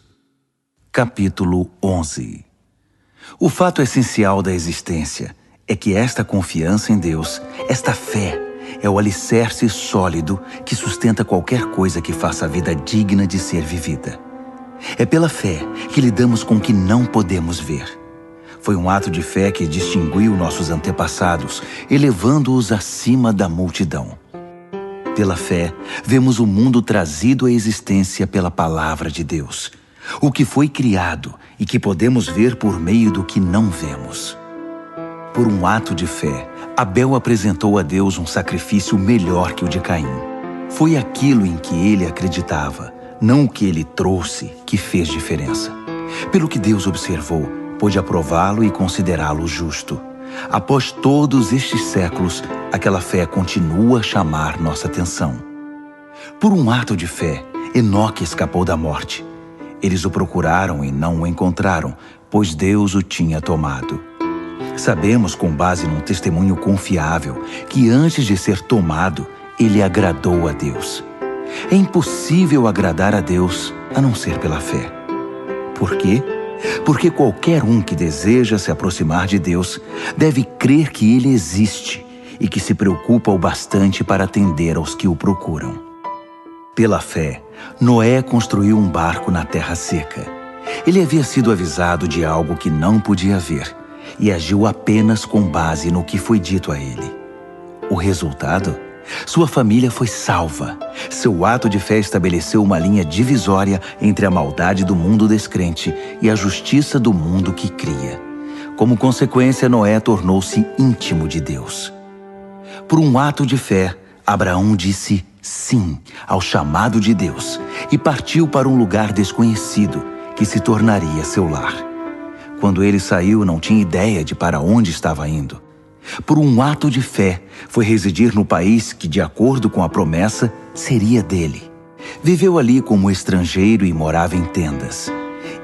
capítulo 11. O fato essencial da existência é que esta confiança em Deus, esta fé, é o alicerce sólido que sustenta qualquer coisa que faça a vida digna de ser vivida. É pela fé que lidamos com o que não podemos ver. Foi um ato de fé que distinguiu nossos antepassados, elevando-os acima da multidão. Pela fé, vemos o mundo trazido à existência pela palavra de Deus, o que foi criado e que podemos ver por meio do que não vemos. Por um ato de fé, Abel apresentou a Deus um sacrifício melhor que o de Caim. Foi aquilo em que ele acreditava, não o que ele trouxe, que fez diferença. Pelo que Deus observou, pôde aprová-lo e considerá-lo justo. Após todos estes séculos, aquela fé continua a chamar nossa atenção. Por um ato de fé, Enoque escapou da morte. Eles o procuraram e não o encontraram, pois Deus o tinha tomado. Sabemos, com base num testemunho confiável, que antes de ser tomado, ele agradou a Deus. É impossível agradar a Deus a não ser pela fé. Por quê? Porque qualquer um que deseja se aproximar de Deus deve crer que Ele existe e que se preocupa o bastante para atender aos que o procuram. Pela fé, Noé construiu um barco na terra seca. Ele havia sido avisado de algo que não podia ver e agiu apenas com base no que foi dito a ele. O resultado? Sua família foi salva. Seu ato de fé estabeleceu uma linha divisória entre a maldade do mundo descrente e a justiça do mundo que cria. Como consequência, Noé tornou-se íntimo de Deus. Por um ato de fé, Abraão disse sim ao chamado de Deus e partiu para um lugar desconhecido, que se tornaria seu lar. Quando ele saiu, não tinha ideia de para onde estava indo. Por um ato de fé, foi residir no país que, de acordo com a promessa, seria dele. Viveu ali como estrangeiro e morava em tendas.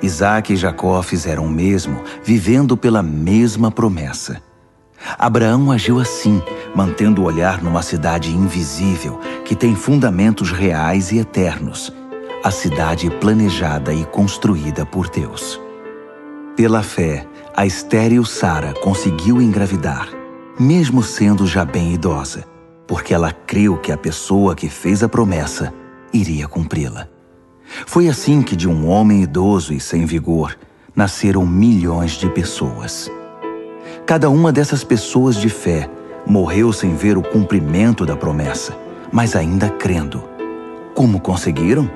Isaac e Jacó fizeram o mesmo, vivendo pela mesma promessa. Abraão agiu assim, mantendo o olhar numa cidade invisível, que tem fundamentos reais e eternos, a cidade planejada e construída por Deus. Pela fé, a estéril Sara conseguiu engravidar, mesmo sendo já bem idosa, porque ela creu que a pessoa que fez a promessa iria cumpri-la. Foi assim que de um homem idoso e sem vigor, nasceram milhões de pessoas. Cada uma dessas pessoas de fé morreu sem ver o cumprimento da promessa, mas ainda crendo. Como conseguiram?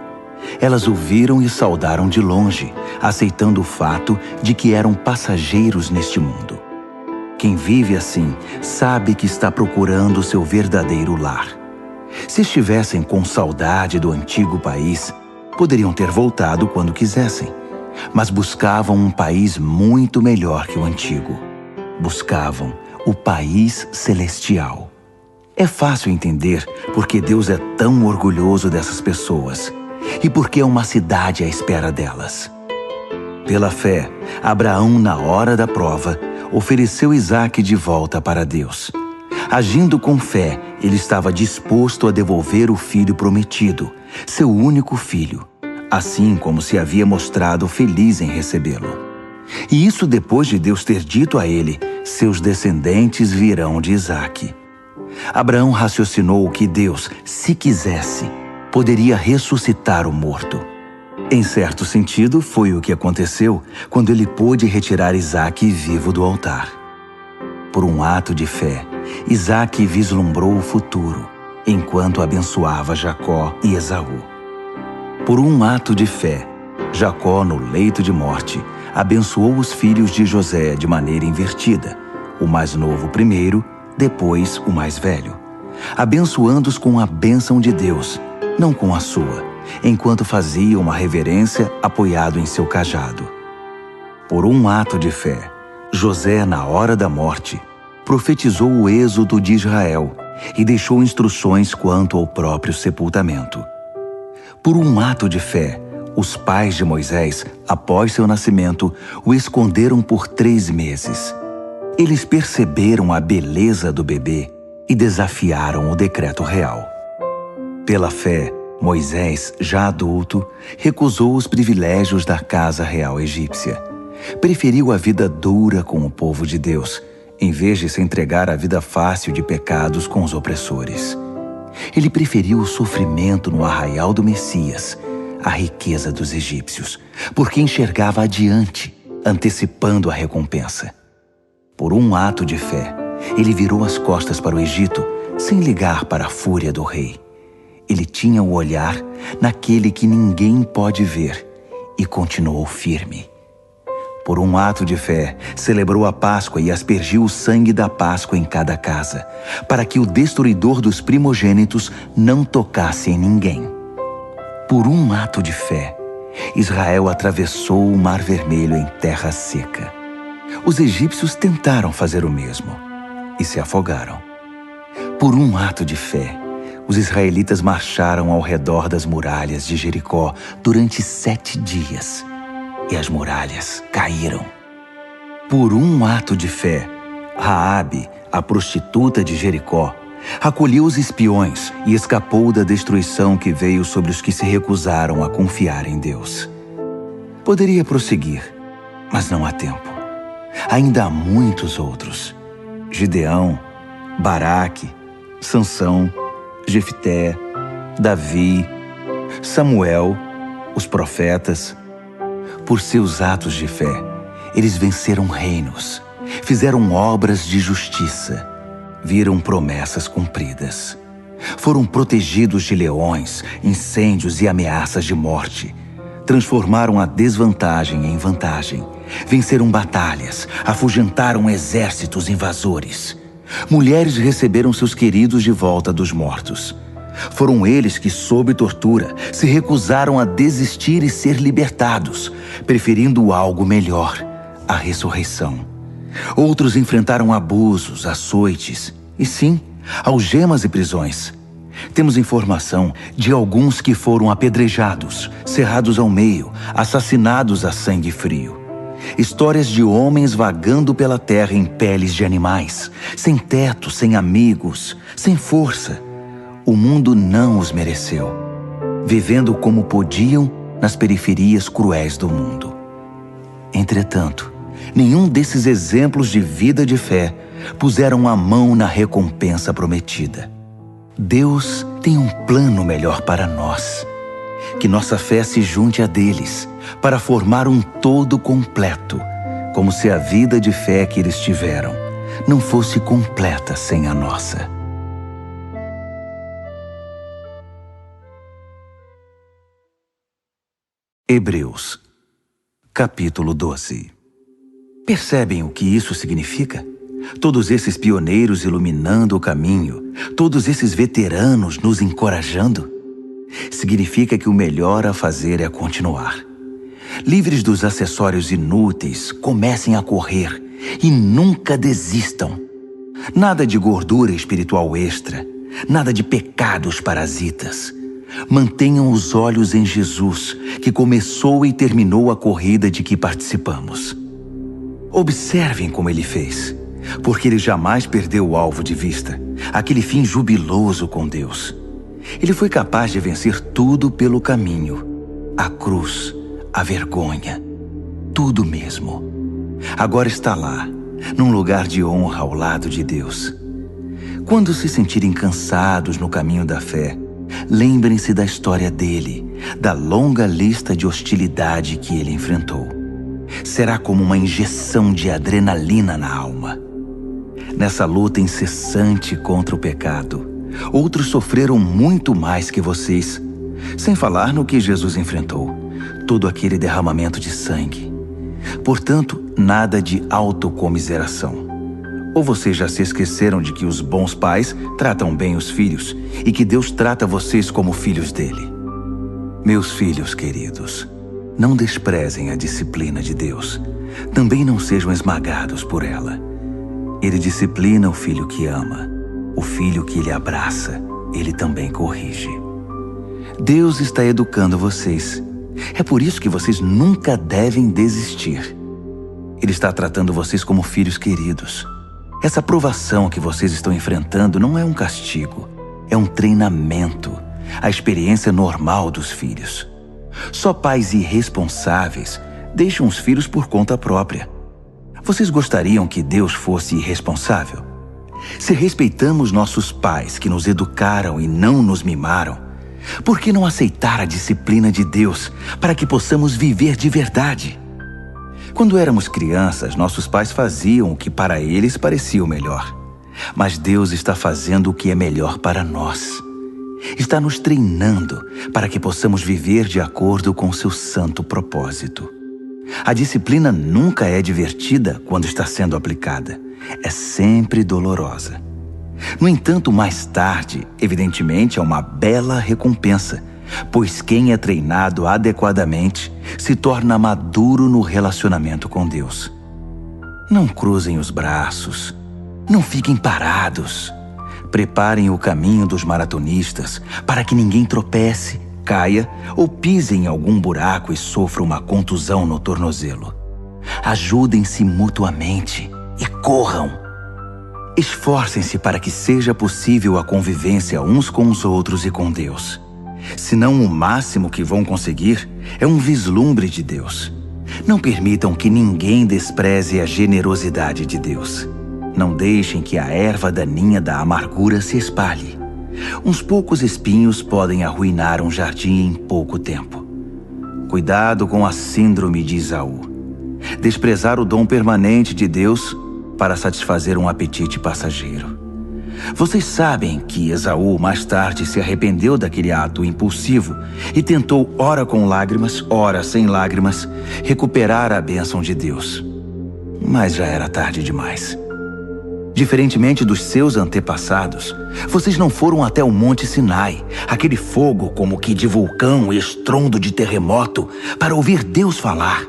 Elas o viram e saudaram de longe, aceitando o fato de que eram passageiros neste mundo. Quem vive assim sabe que está procurando seu verdadeiro lar. Se estivessem com saudade do antigo país, poderiam ter voltado quando quisessem, mas buscavam um país muito melhor que o antigo. Buscavam o país celestial. É fácil entender porque Deus é tão orgulhoso dessas pessoas e porque é uma cidade à espera delas. Pela fé, Abraão, na hora da prova, ofereceu Isaque de volta para Deus. Agindo com fé, ele estava disposto a devolver o filho prometido, seu único filho, assim como se havia mostrado feliz em recebê-lo. E isso depois de Deus ter dito a ele: seus descendentes virão de Isaque. Abraão raciocinou que Deus, se quisesse, poderia ressuscitar o morto. Em certo sentido, foi o que aconteceu quando ele pôde retirar Isaque vivo do altar. Por um ato de fé, Isaque vislumbrou o futuro, enquanto abençoava Jacó e Esaú. Por um ato de fé, Jacó, no leito de morte, abençoou os filhos de José de maneira invertida, o mais novo primeiro, depois o mais velho, abençoando-os com a bênção de Deus, não com a sua, enquanto fazia uma reverência apoiado em seu cajado. Por um ato de fé, José, na hora da morte, profetizou o êxodo de Israel e deixou instruções quanto ao próprio sepultamento. Por um ato de fé, os pais de Moisés, após seu nascimento, o esconderam por 3 meses. Eles perceberam a beleza do bebê e desafiaram o decreto real. Pela fé, Moisés, já adulto, recusou os privilégios da casa real egípcia. Preferiu a vida dura com o povo de Deus, em vez de se entregar à vida fácil de pecados com os opressores. Ele preferiu o sofrimento no arraial do Messias, à riqueza dos egípcios, porque enxergava adiante, antecipando a recompensa. Por um ato de fé, ele virou as costas para o Egito, sem ligar para a fúria do rei. Ele tinha o olhar naquele que ninguém pode ver e continuou firme. Por um ato de fé, celebrou a Páscoa e aspergiu o sangue da Páscoa em cada casa, para que o destruidor dos primogênitos não tocasse em ninguém. Por um ato de fé, Israel atravessou o Mar Vermelho em terra seca. Os egípcios tentaram fazer o mesmo e se afogaram. Por um ato de fé, os israelitas marcharam ao redor das muralhas de Jericó durante 7 dias, e as muralhas caíram. Por um ato de fé, Raabe, a prostituta de Jericó, acolheu os espiões e escapou da destruição que veio sobre os que se recusaram a confiar em Deus. Poderia prosseguir, mas não há tempo. Ainda há muitos outros: Gideão, Baraque, Sansão, Jefté, Davi, Samuel, os profetas. Por seus atos de fé, eles venceram reinos, fizeram obras de justiça, viram promessas cumpridas. Foram protegidos de leões, incêndios e ameaças de morte. Transformaram a desvantagem em vantagem. Venceram batalhas, afugentaram exércitos invasores. Mulheres receberam seus queridos de volta dos mortos. Foram eles que, sob tortura, se recusaram a desistir e ser libertados, preferindo algo melhor, a ressurreição. Outros enfrentaram abusos, açoites e, sim, algemas e prisões. Temos informação de alguns que foram apedrejados, cerrados ao meio, assassinados a sangue frio. Histórias de homens vagando pela terra em peles de animais, sem teto, sem amigos, sem força. O mundo não os mereceu, vivendo como podiam nas periferias cruéis do mundo. Entretanto, nenhum desses exemplos de vida de fé puseram a mão na recompensa prometida. Deus tem um plano melhor para nós. Que nossa fé se junte a deles para formar um todo completo, como se a vida de fé que eles tiveram não fosse completa sem a nossa. Hebreus, capítulo 12. Percebem o que isso significa? Todos esses pioneiros iluminando o caminho, todos esses veteranos nos encorajando? Significa que o melhor a fazer é continuar. Livres dos acessórios inúteis, comecem a correr e nunca desistam. Nada de gordura espiritual extra, nada de pecados parasitas. Mantenham os olhos em Jesus, que começou e terminou a corrida de que participamos. Observem como ele fez, porque ele jamais perdeu o alvo de vista, aquele fim jubiloso com Deus. Ele foi capaz de vencer tudo pelo caminho, a cruz, a vergonha, tudo mesmo. Agora está lá, num lugar de honra ao lado de Deus. Quando se sentirem cansados no caminho da fé, Lembrem-se da história dele, da longa lista de hostilidade que ele enfrentou. Será como uma injeção de adrenalina na alma. Nessa luta incessante contra o pecado, outros sofreram muito mais que vocês, sem falar no que Jesus enfrentou, todo aquele derramamento de sangue. Portanto, nada de autocomiseração. Ou vocês já se esqueceram de que os bons pais tratam bem os filhos e que Deus trata vocês como filhos dele? Meus filhos queridos, não desprezem a disciplina de Deus. Também não sejam esmagados por ela. Ele disciplina o filho que ama. O filho que ele abraça, ele também corrige. Deus está educando vocês. É por isso que vocês nunca devem desistir. Ele está tratando vocês como filhos queridos. Essa provação que vocês estão enfrentando não é um castigo, é um treinamento, a experiência normal dos filhos. Só pais irresponsáveis deixam os filhos por conta própria. Vocês gostariam que Deus fosse irresponsável? Se respeitamos nossos pais que nos educaram e não nos mimaram, por que não aceitar a disciplina de Deus para que possamos viver de verdade? Quando éramos crianças, nossos pais faziam o que para eles parecia o melhor. Mas Deus está fazendo o que é melhor para nós. Está nos treinando para que possamos viver de acordo com seu santo propósito. A disciplina nunca é divertida quando está sendo aplicada. É sempre dolorosa. No entanto, mais tarde, evidentemente, é uma bela recompensa, pois quem é treinado adequadamente se torna maduro no relacionamento com Deus. Não cruzem os braços, não fiquem parados. Preparem o caminho dos maratonistas para que ninguém tropece, caia ou pise em algum buraco e sofra uma contusão no tornozelo. Ajudem-se mutuamente e corram. Esforcem-se para que seja possível a convivência uns com os outros e com Deus. Senão o máximo que vão conseguir é um vislumbre de Deus. Não permitam que ninguém despreze a generosidade de Deus. Não deixem que a erva daninha da amargura se espalhe. Uns poucos espinhos podem arruinar um jardim em pouco tempo. Cuidado com a síndrome de Esaú. Desprezar o dom permanente de Deus para satisfazer um apetite passageiro. Vocês sabem que Esaú mais tarde se arrependeu daquele ato impulsivo e tentou, ora com lágrimas, ora sem lágrimas, recuperar a bênção de Deus. Mas já era tarde demais. Diferentemente dos seus antepassados, vocês não foram até o Monte Sinai, aquele fogo como que de vulcão e estrondo de terremoto, para ouvir Deus falar.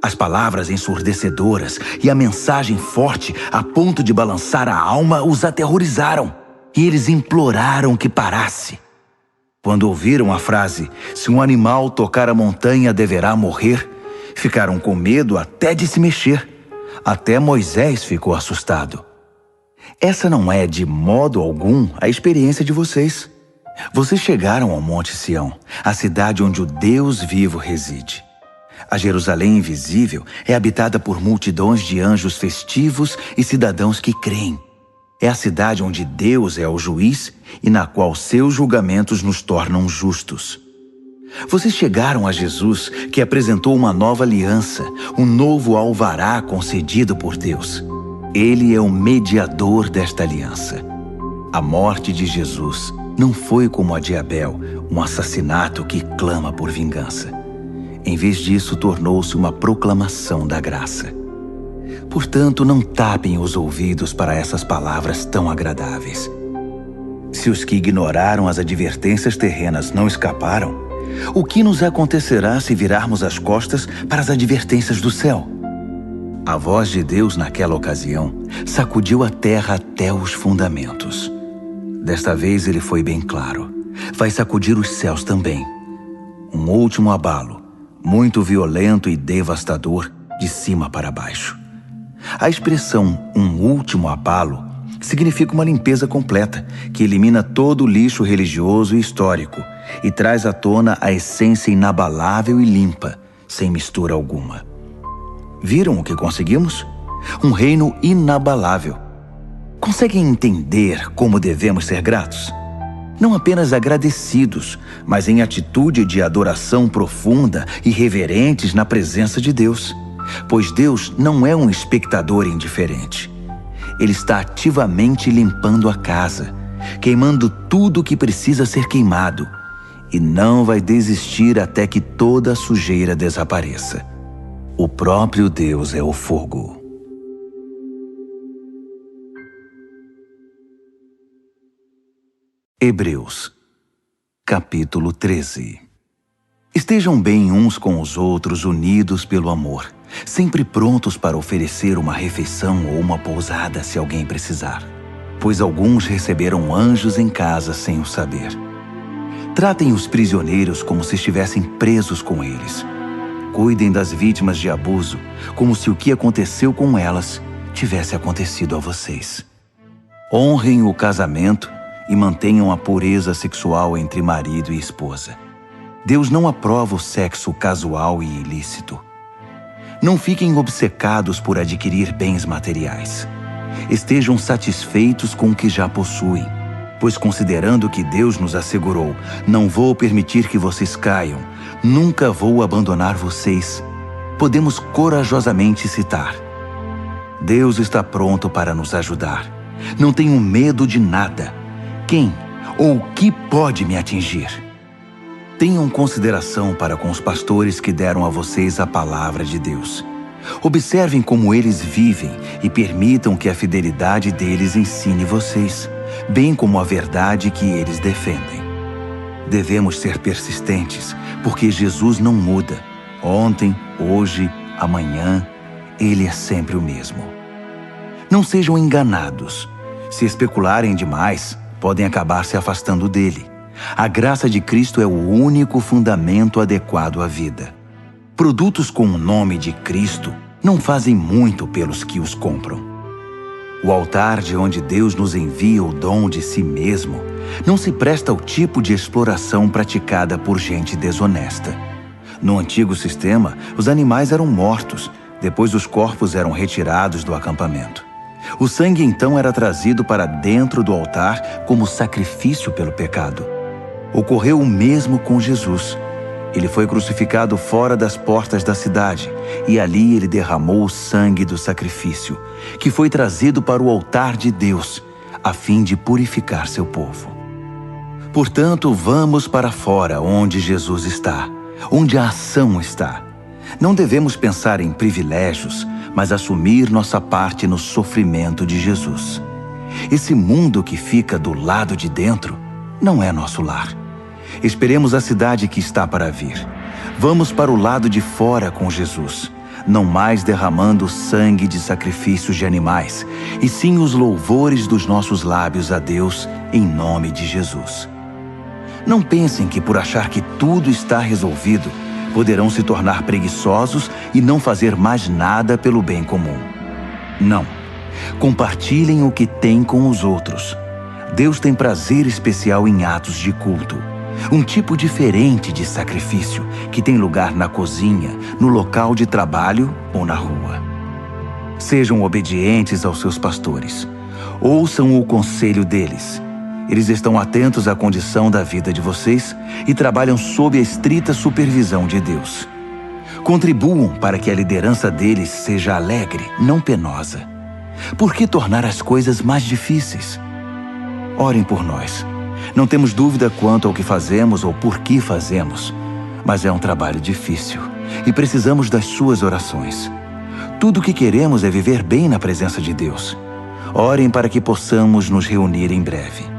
As palavras ensurdecedoras e a mensagem forte a ponto de balançar a alma os aterrorizaram, e eles imploraram que parasse. Quando ouviram a frase, se um animal tocar a montanha deverá morrer, ficaram com medo até de se mexer. Até Moisés ficou assustado. Essa não é de modo algum a experiência de vocês. Vocês chegaram ao Monte Sião, a cidade onde o Deus vivo reside. A Jerusalém invisível é habitada por multidões de anjos festivos e cidadãos que creem. É a cidade onde Deus é o juiz e na qual seus julgamentos nos tornam justos. Vocês chegaram a Jesus, que apresentou uma nova aliança, um novo alvará concedido por Deus. Ele é o mediador desta aliança. A morte de Jesus não foi como a de Abel, um assassinato que clama por vingança. Em vez disso, tornou-se uma proclamação da graça. Portanto, não tapem os ouvidos para essas palavras tão agradáveis. Se os que ignoraram as advertências terrenas não escaparam, o que nos acontecerá se virarmos as costas para as advertências do céu? A voz de Deus naquela ocasião sacudiu a terra até os fundamentos. Desta vez ele foi bem claro. Vai sacudir os céus também. Um último abalo, muito violento e devastador, de cima para baixo. A expressão "um último abalo" significa uma limpeza completa, que elimina todo o lixo religioso e histórico e traz à tona a essência inabalável e limpa, sem mistura alguma. Viram o que conseguimos? Um reino inabalável. Conseguem entender como devemos ser gratos? Não apenas agradecidos, mas em atitude de adoração profunda e reverentes na presença de Deus. Pois Deus não é um espectador indiferente. Ele está ativamente limpando a casa, queimando tudo o que precisa ser queimado, e não vai desistir até que toda a sujeira desapareça. O próprio Deus é o fogo. Hebreus, capítulo 13. Estejam bem uns com os outros, unidos pelo amor, sempre prontos para oferecer uma refeição ou uma pousada se alguém precisar, pois alguns receberam anjos em casa sem o saber. Tratem os prisioneiros como se estivessem presos com eles. Cuidem das vítimas de abuso como se o que aconteceu com elas tivesse acontecido a vocês. Honrem o casamento e mantenham a pureza sexual entre marido e esposa. Deus não aprova o sexo casual e ilícito. Não fiquem obcecados por adquirir bens materiais. Estejam satisfeitos com o que já possuem, pois considerando que Deus nos assegurou, não vou permitir que vocês caiam, nunca vou abandonar vocês, podemos corajosamente citar: Deus está pronto para nos ajudar. Não tenho medo de nada. Quem ou o que pode me atingir? Tenham consideração para com os pastores que deram a vocês a palavra de Deus. Observem como eles vivem e permitam que a fidelidade deles ensine vocês, bem como a verdade que eles defendem. Devemos ser persistentes, porque Jesus não muda. Ontem, hoje, amanhã, Ele é sempre o mesmo. Não sejam enganados. Se especularem demais, podem acabar se afastando dele. A graça de Cristo é o único fundamento adequado à vida. Produtos com o nome de Cristo não fazem muito pelos que os compram. O altar de onde Deus nos envia o dom de si mesmo não se presta ao tipo de exploração praticada por gente desonesta. No antigo sistema, os animais eram mortos, depois os corpos eram retirados do acampamento. O sangue então era trazido para dentro do altar como sacrifício pelo pecado. Ocorreu o mesmo com Jesus. Ele foi crucificado fora das portas da cidade, e ali ele derramou o sangue do sacrifício, que foi trazido para o altar de Deus, a fim de purificar seu povo. Portanto, vamos para fora onde Jesus está, onde a ação está. Não devemos pensar em privilégios, mas assumir nossa parte no sofrimento de Jesus. Esse mundo que fica do lado de dentro não é nosso lar. Esperemos a cidade que está para vir. Vamos para o lado de fora com Jesus, não mais derramando sangue de sacrifícios de animais, e sim os louvores dos nossos lábios a Deus em nome de Jesus. Não pensem que por achar que tudo está resolvido, poderão se tornar preguiçosos e não fazer mais nada pelo bem comum. Não. Compartilhem o que têm com os outros. Deus tem prazer especial em atos de culto. Um tipo diferente de sacrifício que tem lugar na cozinha, no local de trabalho ou na rua. Sejam obedientes aos seus pastores. Ouçam o conselho deles. Eles estão atentos à condição da vida de vocês e trabalham sob a estrita supervisão de Deus. Contribuam para que a liderança deles seja alegre, não penosa. Por que tornar as coisas mais difíceis? Orem por nós. Não temos dúvida quanto ao que fazemos ou por que fazemos, mas é um trabalho difícil e precisamos das suas orações. Tudo o que queremos é viver bem na presença de Deus. Orem para que possamos nos reunir em breve.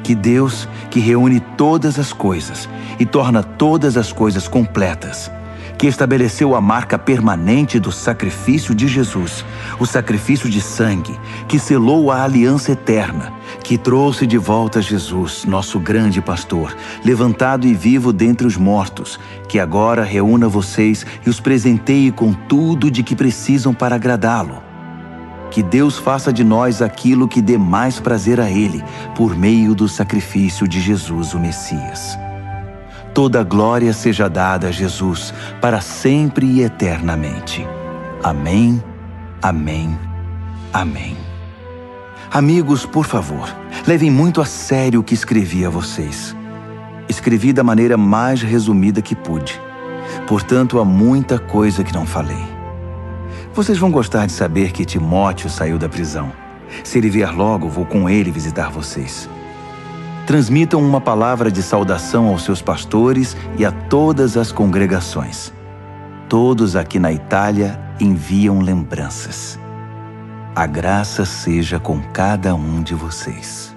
Que Deus, que reúne todas as coisas e torna todas as coisas completas, que estabeleceu a marca permanente do sacrifício de Jesus, o sacrifício de sangue, que selou a aliança eterna, que trouxe de volta Jesus, nosso grande pastor, levantado e vivo dentre os mortos, que agora reúna vocês e os presenteie com tudo de que precisam para agradá-lo. Que Deus faça de nós aquilo que dê mais prazer a Ele, por meio do sacrifício de Jesus, o Messias. Toda glória seja dada a Jesus, para sempre e eternamente. Amém, amém, amém. Amigos, por favor, Levem muito a sério o que escrevi a vocês. Escrevi da maneira mais resumida que pude. Portanto, há muita coisa que não falei. Vocês vão gostar de saber que Timóteo saiu da prisão. Se ele vier logo, vou com ele visitar vocês. Transmitam uma palavra de saudação aos seus pastores e a todas as congregações. Todos aqui na Itália enviam lembranças. A graça seja com cada um de vocês.